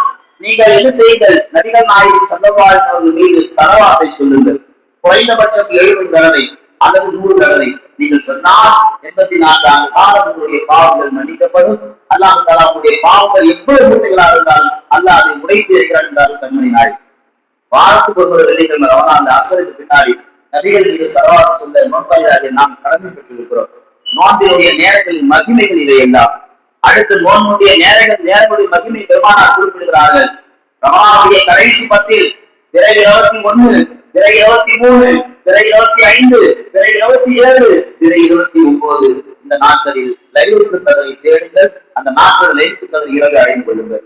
நீங்கள் என்ன செய்யுங்கள், நபிகள் நாயகம் ஸல்லல்லாஹு அலைஹி வஸல்லம் மீது ஸலவாத்தை சொல்லுங்கள். குறைந்தபட்சம் 70 தடவை அல்லது 100 தடவை நீங்கள் சொன்னால் 84 ஆண்டு காலம் உங்களுடைய பாவங்கள் மன்னிக்கப்படும். அல்லாஹ் தஆலா உங்களுடைய பாவங்கள் எவ்வளவு மூட்டைகளாக இருந்தாலும் அல்லாஹ் அதை உடைத்து இருக்கிறான் என்றாலும் கண்மணி நாய். வாரத்துக்கு ஒரு வெள்ளிக்கிழமை ரமலான் அந்த அசருக்கு பின்னாடி நபிகள் மீது ஸலவாத் சொல்ல நோன்பாளியாக நாம் கடமை பெற்றிருக்கிறோம். நோன்பினுடைய நேரங்களின் மகிமைகள் இவை எல்லாம். அடுத்து நோன்புடைய நேரங்களுடைய மகிமை பெருமானார் குறிப்பிடுகிறார்கள். ரமலானுடைய கடைசி 10, பிறகு 21, பிறகு 23, பிறகு 25, பிறகு 27, பிறகு 29 இந்த நாட்களில் லைலத்துல் கத்ரை தேடுங்கள். அந்த நாட்களில் லைலத்துல் கத்ர் இரவு அடைந்து கொள்ளுங்கள்.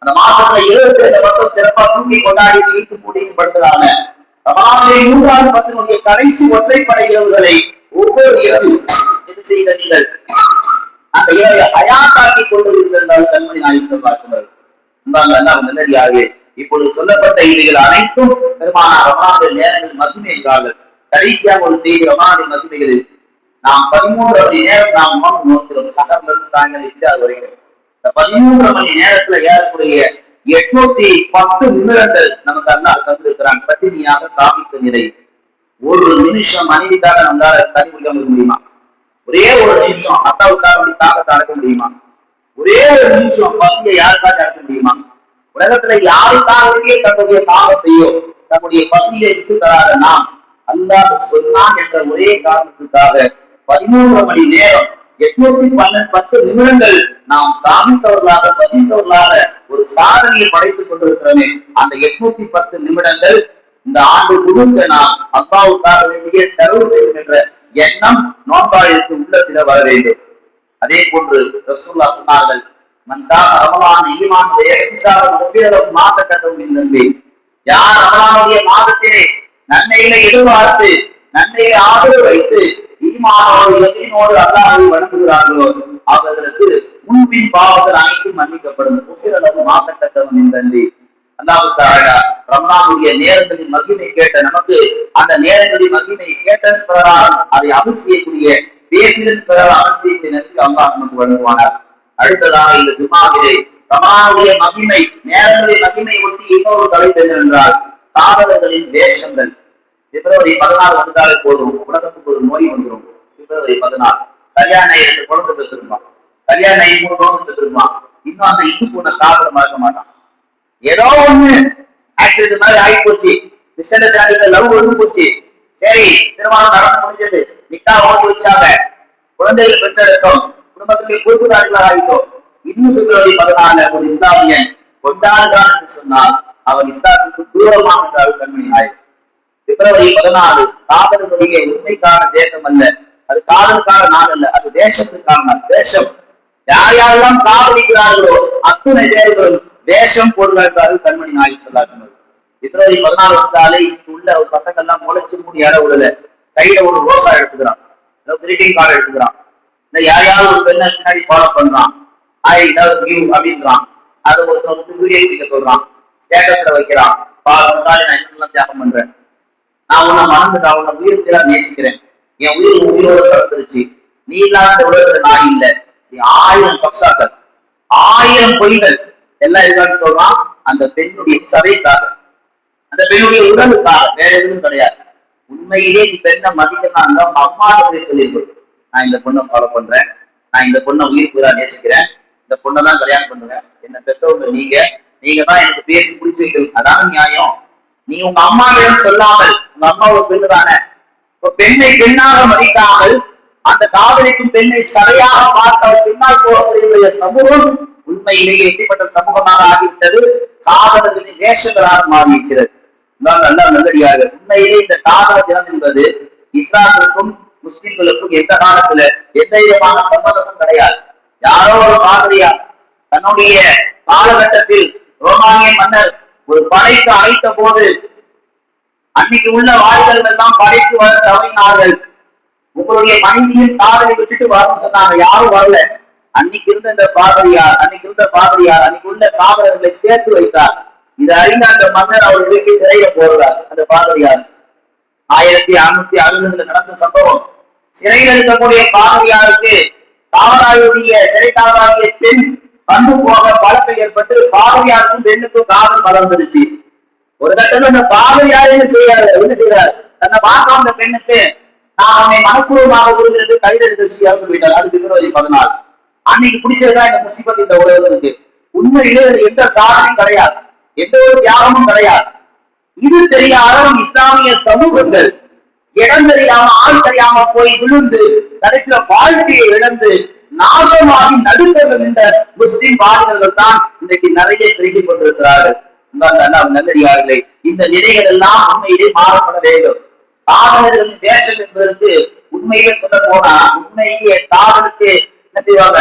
அந்த மாசத்துல 27 மட்டும் சிறப்பா தூக்கி கொண்டாடி இழுத்து மூடிப்படுத்துறாங்க. ரமலானுடைய 3வது 10 கடைசி ஒற்றைப்படை இரவுகளை ஒவ்வொரு இரவும் என்ன செய்த நீங்கள் அந்த இரவை ஹயாத்தாக்கி கொண்டிருந்தால் கண்மணி நாயகம் ஸல்லல்லாஹு நல்லடியாகவே இப்பொழுது சொல்லப்பட்ட இவைகள் அனைத்தும் பெருமானார் ரமலானுடைய நேரங்களில் மகிமை என்றார்கள். கடைசியாக ஒரு செய்தி ரமலானுடைய மகிமைகளில் நாம் 13 மணி நேரம் நாம் நோக்கிறோம். சகர்லிருந்து சாயங்காலம் இல்லாத வரைக்கும் இந்த 13 மணி நேரத்துல ஏறக்கூடிய 810 நிமிடங்கள் நமக்கு அல்லாஹ் தந்திருக்கிறான். பட்டினியாக தாமித்த நிலை. ஒரு நிமிஷம் மனைவிக்காக நம்மளால தனி முடியாம இருக்க முடியுமா? ஒரே ஒரு நிமிஷம் அத்தாவுக்காக தாக்கத்தை அடக்க முடியுமா? ஒரே ஒரு நிமிஷம் பசியை யாருக்காக அடக்க முடியுமா? உலகத்துல யாருக்காகவே தன்னுடைய தாகத்தையோ தன்னுடைய பசியை விட்டு தராத நாம் அல்லாஹ் சொன்னான் என்ற ஒரே காரணத்துக்காக 13 மணி நேரம் 810 நிமிடங்கள் நாம் தாமித்தவர்களாக பசித்தவர்களாக ஒரு சாதனையை படைத்துக் கொண்டிருக்கிறோமே. அந்த 810 நிமிடங்கள் இந்த ஆண்டு முழுக்க நாம் அல்லாஹ்வுக்காக வேண்டிய செலவு செய்யும் என்ற எண்ணம் நோன்பாளிற்கு உள்ளத்தில வர வேண்டும். அதே போன்று ரசூலுல்லாஹ் சொன்னார்கள், மன்கான ரமலான் ஈமானுடைய இஹ்திசாப முஃபிரலஹு மா தகதம் மின் தன்பி. யார் ரமலானுடைய மாதத்திலே நன்மைகளை எதிர்பார்த்து நன்மைகளை ஆதரவு வைத்து ஈமானோடு யகீனோடு அல்லாஹ்வை வணங்குகிறார்களோ அவர்களுக்கு முன்பின் பாவங்கள் அனைத்தும் மன்னிக்கப்படும். முஃபிரலஹு மா தகதம் மின் தன்பி. அல்லாஹ் தஆலா ரமலானுடைய நேரங்களின் மகிமை கேட்ட நமக்கு அந்த நேரங்களின் மகிமை கேட்டதன் பிரகாரம் அதை அமல் செய்யக்கூடிய பேசியதன் பிரகாரம் அமல் செய்யக்கூடிய நசீபை அல்லாஹ் நமக்கு வழங்குவானார். அடுத்ததாக இந்த ஜும்ஆவிலே ரமலானுடைய மகிமை நேரங்களின் மகிமை ஒட்டி இன்னொரு தலைப்பு என்னவென்றால் காதலர்களின் வேஷங்கள். பிப்ரவரி 14 வந்தாலே போதும் உலகத்துக்கு ஒரு நோய் வந்துடும். பிப்ரவரி 14 கல்யாணம் 2 குழந்தை பெற்றிருப்பான், கல்யாணம் 3 குழந்தை பெற்றிருப்பான். இன்னும் அந்த இந்து போன காதலை மறக்க மாட்டான். ஏதோ ஒண்ணு ஆக்சிடென்ட் மாதிரி ஆகி போச்சு, மிஸ் அண்டர்ஸ்டாண்டிங் லவ் ஒன்று போச்சு, சரி திருமணம் நடந்து முடிஞ்சது, நிக்கா ஓட்டி வச்சாங்க, குழந்தைகள் பெற்றெடுத்தோம், குடும்பத்துக்கு பொறுப்புதாரிகளாக ஆகிட்டோம். இன்னும் பிப்ரவரி 14 ஒரு இஸ்லாமியன் கொண்டாடுகிறான் என்று சொன்னால் அவன் இஸ்லாத்துக்கு தூரமாக என்றால் கண்மணி நாயகம். பிப்ரவரி 14 காதலுடைய உண்மைக்கான தேசம் அல்ல, அது காதலுக்கான நாள் அல்ல, அது தேசத்துக்கான நாள். தேசம் யார் யாரெல்லாம் காதலிக்கிறார்களோ அத்துணை பேர்களும் வேஷம் போடுகிறார்கள் கண்மணி நாயகம் ஸல்லல்லாஹு அலைஹி வஸல்லம். பிப்ரவரி 14 வந்தாலே இங்க உள்ள ஒரு பசங்க எல்லாம் முளைச்சு மூடி இட விடல, கையில ஒரு ரோசா எடுத்துக்கிறான், கிரீட்டிங் கார்டு எடுத்துக்கிறான், இல்ல யாரையாவது ஒரு பெண்ணை பின்னாடி ஃபாலோ பண்றான், ஐ லவ் யூ அப்படின்றான், அதை ஒருத்தர் வீடியோ பிடிக்க சொல்றான், ஸ்டேட்டஸ்ல வைக்கிறான், நான் என்னெல்லாம் தியாகம் பண்றேன், நான் உன்னை மறந்துட்டேன், உன்னை உயிர் நேசிக்கிறேன், என் உயிர் உயிரோட கலந்துருச்சு, நீ இல்லாத இந்த உலகத்துல நான் இல்லை, 1000 பக்சாக்கள் 1000 பொய்கள் எல்லாம் இருக்கான்னு சொல்றான். அந்த பெண்ணுடைய சதைக்காக, அந்த பெண்ணுடைய உடலுக்காக, வேற எதுவும் கிடையாது. உண்மையிலே நீ பெண்ணை மதிக்கணும் அந்த அம்மா சொல்லியிருக்கோம், நான் இந்த பொண்ணை ஃபாலோ பண்றேன், நான் இந்த பொண்ணை உயிர் உயிரா நேசிக்கிறேன், இந்த பொண்ணை தான் கல்யாணம் பண்ணுவேன், என்ன பெற்றவங்க நீங்க தான் எனக்கு பேசி பிடிச்சி வைக்கணும், அதான நியாயம். நீ உங்க அம்மாவிடம் சொல்லாமல், உங்க அம்மா ஒரு பெண்ணு தானே, பெண்ணை பெண்ணாக மதிக்காமல் அந்த காதலிக்கும் பெண்ணை சதையாக பார்த்தால் பின்னால் போகக்கூடிய சமூகம் உண்மையிலேயே எப்படிப்பட்ட சமூகமாக ஆகிவிட்டது, காதலர்களின் வேஷங்களாக மாறியிருக்கிறது. நல்லடியாக உண்மையிலே இந்த காதல தினம் என்பது இஸ்லாத்திற்கும் முஸ்லிம்களுக்கும் எந்த காலத்துல எந்த விதமான சம்பந்தமும் கிடையாது. யாரோ ஒரு பாதிரியார் தன்னுடைய காலகட்டத்தில் ரோமானிய மன்னர் ஒரு படைக்கு அழைத்த போது அன்னைக்கு உள்ள வாய்கள் எல்லாம் படைக்கு வர தவறினார்கள். உங்களுடைய மனைவியின் காதலை விட்டுட்டு வரணும்னு சொன்னாங்க, யாரும் வரல. அன்னைக்கு இருந்த பாதிரியார் அன்னைக்கு உள்ள காதலர்களை சேர்த்து வைத்தார். இதை அறிந்த அந்த மன்னர் அவர் வீட்டு சிறையில போடுறார். அந்த பாதிரியார் 1660 நடந்த சம்பவம். சிறையில் இருக்கக்கூடிய பாதிரியாருக்கு காவலாளுடைய சிறை காவலாகிய பெண் பண்பு போக பல ஏற்பட்டு பாதிரியாருக்கும் பெண்ணுக்கும் காதல் மலர்ந்துருச்சு. ஒரு கட்டத்துல அந்த பாதிரியார் என்ன செய்யறாரு, தன்னை பார்க்க வந்த பெண்ணுக்கு நான் உன்னை மனப்பூர்வமாக விரும்புகிறது கைதெடுத்து இறந்து போயிட்டார். அது பிப்ரவரி 14. அன்னைக்கு பிடிச்சதுதான் இந்த முசிபத் இந்த உலகத்துக்கு. உண்மையிலே எந்த சாதனையும் கிடையாது, எந்த ஒரு தியாகமும் கிடையாது. இது தெரியாத இஸ்லாமிய சமூகங்கள் இடம் தெரியாம ஆள் தெரியாம போய் விழுந்து கடைசியில வாழ்க்கையை இழந்து நாசமாகி நடுத்தர்கள் என்ற முஸ்லிம் வாலிபர்கள் தான் இன்றைக்கு நிறைய பெருகி கொண்டிருக்கிறார்கள். நல்லடியார்களே, இந்த நிலைகள் எல்லாம் உண்மையிலே மாறப்பட வேண்டும். காதலர்களின் வேஷம் என்பதற்கு உண்மையிலே சொல்ல போனா உண்மையிலேயே காதலுக்கு என்ன செய்வாங்க,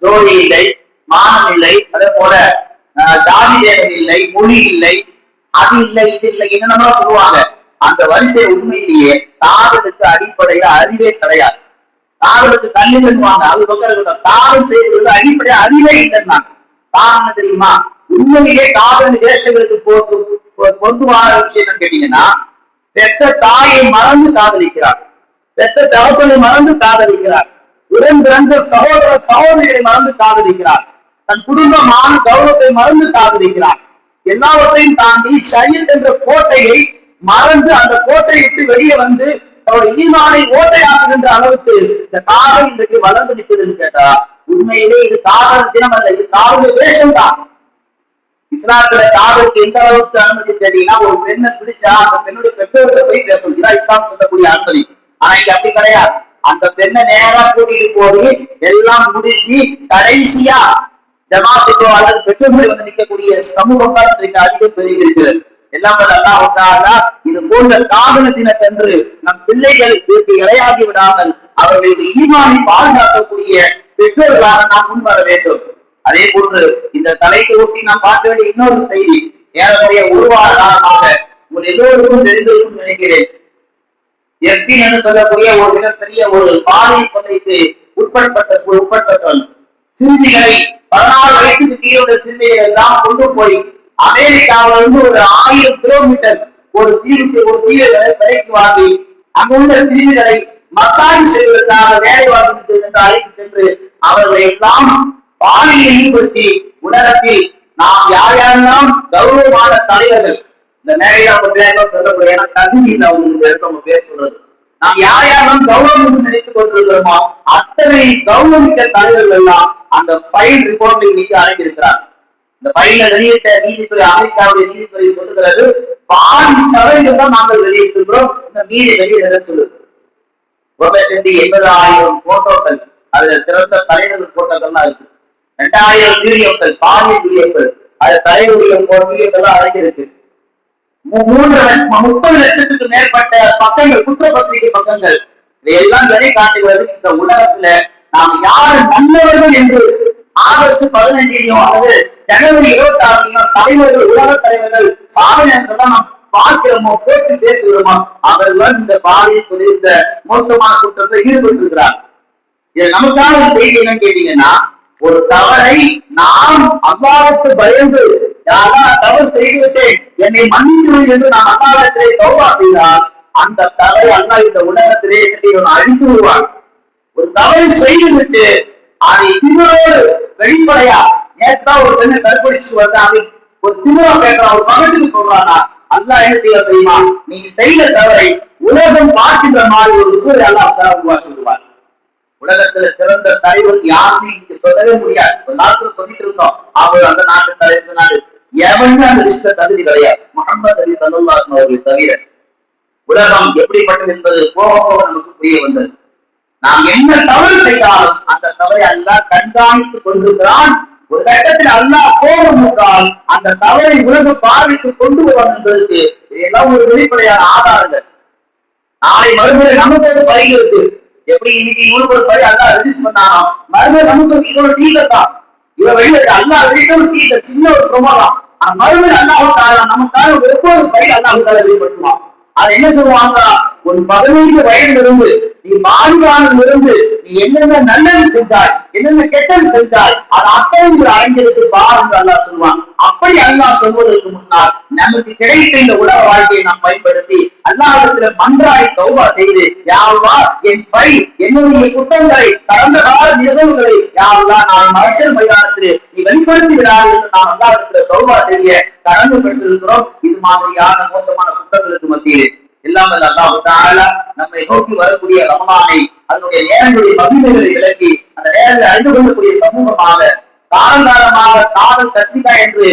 ஜோடி இல்லை, மானம் இல்லை, அதே போல ஜாதி வேதம் இல்லை, மொழி இல்லை, அது இல்லை, இது இல்லை, என்னென்ன சொல்லுவாங்க. அந்த வரிசை உண்மையிலேயே காதலுக்கு அடிப்படையில அறிவே கிடையாது. காதலுக்கு கல்வி பண்ணுவாங்க, அது பக்கம் காதல் செய்வது அடிப்படையா அறிவே இல்லைன்னா காரணம் தெரியுமா? உண்மையிலே காதல் வேஷங்களுக்கு பொதுவான விஷயம் கேட்டீங்கன்னா, பெத்த தாயை மறந்து காதலிக்கிறார், பெத்த தகப்பனை மறந்து காதலிக்கிறார், உடன் பிறந்த சகோதர சகோதரிகளை மறந்து காதலிக்கிறார், தன் குடும்பமான கௌரவத்தை மறந்து காதலிக்கிறார். எல்லாவற்றையும் தாண்டி ஷஹீத் என்ற கோட்டையை மறந்து அந்த கோட்டையை விட்டு வெளியே வந்து அவருடைய ஈமானை ஓட்டையாக்குகின்ற அளவுக்கு இந்த காதல் இன்றைக்கு வளர்ந்து நிற்குதுன்னு கேட்டா உண்மையிலே இது காதல் தினம் அல்ல, இது காதல் வேஷம் தான். இஸ்லாத்துல காதலுக்கு எந்த அளவுக்கு அனுமதி தெரியும்னா, ஒரு பெண்ணை பிடிச்சா அந்த பெண்ணுடைய பெற்றோர்கிட்ட போய் பேசணும், இதான் இஸ்லாம் சொல்லக்கூடிய அனுமதி. ஆனா இங்க அப்படி கிடையாது. அந்த பெண்ணை நேரா கூட்டிட்டு போய் எல்லாம் முடிச்சு கடைசியா ஜமாத்துக்கோ அல்லது பெற்றோர்கள் வந்து நிற்கக்கூடிய சமூகம் தான் இன்றைக்கு அதிகம் பெருகிருக்கிறது. எல்லாம் இது போன்ற காதல தினத்தன்று நம் பிள்ளைகளுக்கு இரையாகி விடாமல் அவர்களுடைய ஈமானை பாதுகாக்கக்கூடிய பெற்றோர்களாக நாம் முன்வர வேண்டும். அதே போன்று இந்த தலைக்கு ஒட்டி நாம் பார்க்க வேண்டிய இன்னொரு செய்தி, ஏறக்குறைய ஒரு வார காலமாக உங்கள் எல்லோருக்கும் தெரிந்திருக்கும் நினைக்கிறேன். எஸ்டி என்று சொல்லக்கூடிய ஒரு மிகப்பெரிய ஒரு பாலியல் கொலைக்கு உட்பட்டவர்கள் சிறுமிகளை 14 வயசுக்கு கீழே உள்ள சிறுமிகளை எல்லாம் கொண்டு போய் அமெரிக்காவில இருந்து ஒரு 1000 கிலோமீட்டர் ஒரு தீவை விலைக்கு வாங்கி அங்குள்ள சிறுமிகளை மசாஜ் செய்வதற்காக வேலை வாங்கி என்று அழைத்து சென்று அவர்களை எல்லாம் பாலியல் ஈடுபடுத்தி உலகத்தில் நாம் யார் யாரெல்லாம் கௌரவமான தலைவர்கள், இந்த மேடையில சொல்லக்கூடிய தகுதி இல்லை அவங்களுக்கு பேர் சொல்றது, நாம் யார் யாரெல்லாம் கௌரவம் நினைத்துக் கொண்டிருக்கிறோமோ அத்தனை கௌரவிக்க தலைவர்கள் எல்லாம் அந்த ஃபைல் ரிப்போர்ட்டை இன்னைக்கு அழைத்திருக்கிறார். இந்த ஃபைல வெளியிட்ட நீதித்துறை, அமெரிக்காவுடைய நீதித்துறை சொல்லுகிறது 40% தான் நாங்கள் வெளியிட்டிருக்கிறோம், இந்த மீறி வெளியிட சொல்லுது. 1,80,000 போட்டோக்கள், அதுல சிறந்த தலைவர்கள் போட்டோக்கள்லாம் இருக்கு. 2000 வீடியோக்கள், பாலியல் வீடியோக்கள், அது தலைவருடைய வீடியோக்கள்லாம் அழைத்திருக்கு. 30 லட்சத்துக்கு மேற்பட்ட பக்கங்கள், குற்றப்பத்திரிகை பக்கங்கள், இவையெல்லாம் விலை காட்டுகிறது. இந்த உலகத்துல நாம் யாரு நல்லவர்கள் என்று ஆகஸ்ட் 15 அல்லது ஜனவரி 26 தலைவர்கள், உலக தலைவர்கள், சாதனைகள் நாம் பார்க்கிறோமோ, பேச்சு பேசுகிறோமோ, அவர்கள் இந்த பாலியல் குறித்த மோசமான குற்றத்தை ஈடுபட்டிருக்கிறார். இது நமக்கான ஒரு செய்தி என்னன்னு கேட்டீங்கன்னா, ஒரு தவறை நாம் அல்லாஹ்வுக்கு பயந்து யாரெல்லாம் தவறு செய்துவிட்டேன் என்னை மன்னித்து என்று நாம் அல்லாஹ்விடத்திலே தௌபா செய்தால் அந்த தவறை அல்லாஹ் இந்த உலகத்திலே என்ன செய்யணும், அழித்து விடுவார். ஒரு தவறு செய்துவிட்டு அதை திமிரோடு வெளிப்படையா, நேற்று ஒரு பெண்ணை கற்பழிச்சு வந்தாங்க, ஒரு திமிரா பேசுறான், ஒரு மகனுக்கு சொல்றானா, அல்லாஹ் என்ன செய்ய தெரியுமா, நீ செய்த தவறை உலகம் பார்க்கின்ற மாதிரி ஒரு சூழல் அல்லாஹ் உருவாக்கி விடுவார். உலகத்துல சிறந்த தலைவர் யாருமே இங்க சொல்லவே முடியாது. ஒரு நாட்டுல சொல்லிட்டு இருந்தோம், அவர் அந்த நாட்டு தலைவர் நாடு எவனுமே அந்த லிஸ்ட்ல தகுதி கிடையாது, முஹம்மது நபி ஸல்லல்லாஹு அலைஹி வஸல்லம் அவர்களை தவிர. உலகம் எப்படிப்பட்டது என்பது போக போக நமக்கு புரிய வந்தது. நாம் என்ன தவறு செய்தாலும் அந்த தவறை அல்லாஹ் கண்காணித்துக் கொண்டிருக்கிறான். ஒரு கட்டத்தில் அல்லாஹ் கோபம் என்றால் அந்த தவறை உலக பார்வைக்கு கொண்டு வருவான் என்பதற்கு இதெல்லாம் ஒரு வெளிப்படையான ஆதாரங்கள். நாளை மறுமுறை நமக்கு ஒரு பயிர் இருக்கு. எப்படி இன்னைக்கு இவனுக்கு ஒரு பயிர் அல்லாஹ் ரிலீஸ் பண்ணானோ, மறுமுறை நமக்கு இது ஒரு டீலர் தான். இவன் வெளியில அல்லாஹ் வெளியிட்ட ஒரு டீலர், சின்ன ஒரு பிரமாதம். மறுமுறை அல்லாஹ் நமக்கான ஒவ்வொரு பயிர் அல்லாஹ் வெளிப்படுத்துவான். அது என்ன சொல்லுவாங்க, ஒரு 15 வயதிலிருந்து நீ வாழ்வானிலிருந்து நீ என்னென்ன நல்லது செஞ்சாய், என்னென்ன கெட்டது செஞ்சாய், அது அத்தனை அறிஞருக்கு பாருங்க அல்லாஹ் சொல்லுவான். அப்படி அல்லாஹ் சொல்வதற்கு முன்னால் நமக்கு கிடைத்த இந்த உலக வாழ்க்கையை நாம் பயன்படுத்தி அல்லாஹ்விடத்துல மன்றாடி தௌபா செய்து, யா அல்லாஹ் என் என்னுடைய குற்றங்களை, கடந்த கால நிகழ்வுகளை யா அல்லாஹ் நான் மஹ்ஷர் மைதானத்தில் நீ வெளிப்படுத்தி விடாது என்று நாம் அல்லாஹ்விடத்துல தௌபா செய்ய கடந்து பெற்றிருக்கிறோம். இது மாதிரியான மோசமான குற்றங்களுக்கு மத்தியில் எல்லாம் அல்லாஹ் தஆலா நம்மை நோக்கி வரக்கூடிய ரமலானை அதனுடைய நேரங்களுடைய மகிமைகளை விளக்கி அந்த நேரங்களை அறிந்து கொள்ளக்கூடிய சமூகமாக காலங்காலமாக காதல் கத்திரிக்கா என்று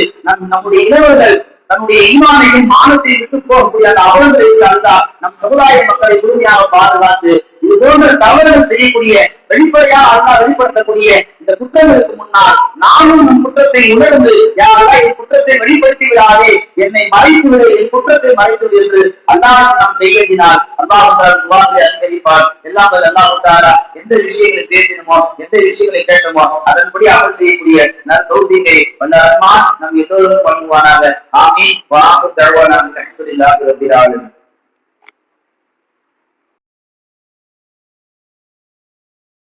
நம்முடைய இளைவர்கள் தன்னுடைய ஈமானையும் மானத்தை விட்டு போகக்கூடிய அந்த அவலங்களுக்கு அல்லா நம் சமுதாய மக்களை முழுமையாக பாதுகாத்து இது போன்ற தவறுகள் செய்யக்கூடிய வெளிப்படையாக அல்லா வெளிப்படுத்தக்கூடிய இந்த குற்றங்களுக்கு முன்னால் நானும் நம் குற்றத்தை உணர்ந்து யாரா என் குற்றத்தை வெளிப்படுத்தி விடாதே, என்னை மறைத்து விடு, என் குற்றத்தை மறைத்து விடு என்று அல்லாஹ் நாம் கையேந்தினால் அல்லாஹ் அங்கீகரிப்பார். எல்லாம் அல்லாஹ் எந்த விஷயங்களை பேசினோமோ எந்த விஷயங்களை கேட்டோமோ அதன்படி அமல் செய்யக்கூடிய தௌஃபீகை வல்ல ரஹ்மான் நம் எல்லோருக்கும் வழங்குவானாக. ஆமீன். வஆஹிரு தஅவானா அல்ஹம்துலில்லாஹி ரப்பில் ஆலமீன்.